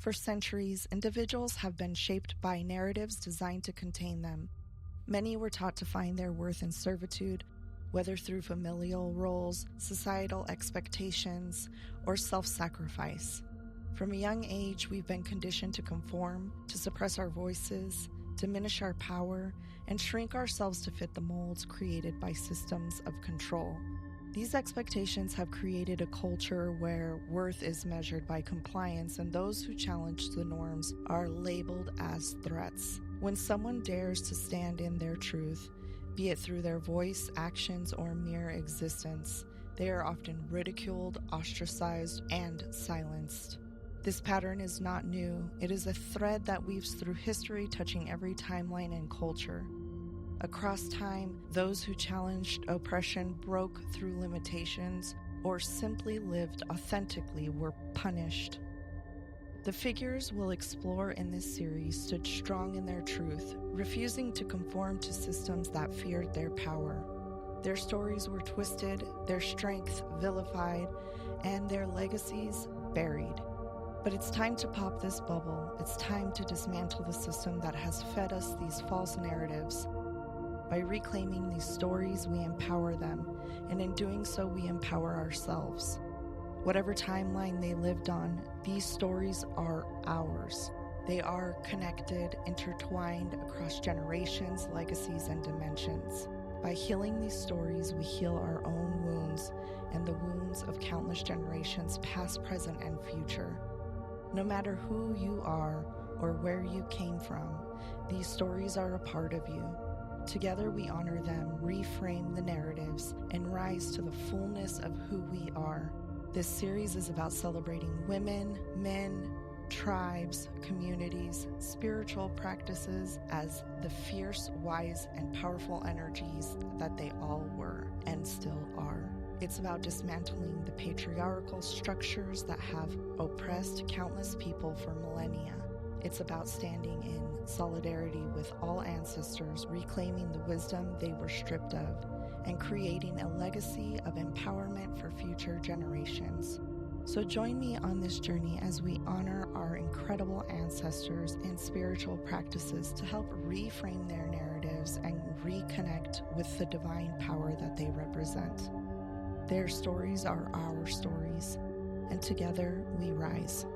For centuries, individuals have been shaped by narratives designed to contain them. Many were taught to find their worth in servitude, whether through familial roles, societal expectations, or self-sacrifice. From a young age, we've been conditioned to conform, to suppress our voices, diminish our power, and shrink ourselves to fit the molds created by systems of control. These expectations have created a culture where worth is measured by compliance, and those who challenge the norms are labeled as threats. When someone dares to stand in their truth, be it through their voice, actions, or mere existence, they are often ridiculed, ostracized, and silenced. This pattern is not new. It is a thread that weaves through history, touching every timeline and culture. Across time, those who challenged oppression, broke through limitations, or simply lived authentically were punished. The figures we'll explore in this series stood strong in their truth, refusing to conform to systems that feared their power. Their stories were twisted, their strength vilified, and their legacies buried. But it's time to pop this bubble. It's time to dismantle the system that has fed us these false narratives. By reclaiming these stories, we empower them, and in doing so, we empower ourselves. Whatever timeline they lived on, these stories are ours. They are connected, intertwined across generations, legacies, and dimensions. By healing these stories, we heal our own wounds and the wounds of countless generations, past, present, and future. No matter who you are or where you came from, these stories are a part of you. Together we honor them, reframe the narratives, and rise to the fullness of who we are. This series is about celebrating women, men, tribes, communities, spiritual practices as the fierce, wise, and powerful energies that they all were and still are. It's about dismantling the patriarchal structures that have oppressed countless people for millennia. It's about standing in solidarity with all ancestors, reclaiming the wisdom they were stripped of, and creating a legacy of empowerment for future generations. So join me on this journey as we honor our incredible ancestors and spiritual practices to help reframe their narratives and reconnect with the divine power that they represent. Their stories are our stories, and together we rise.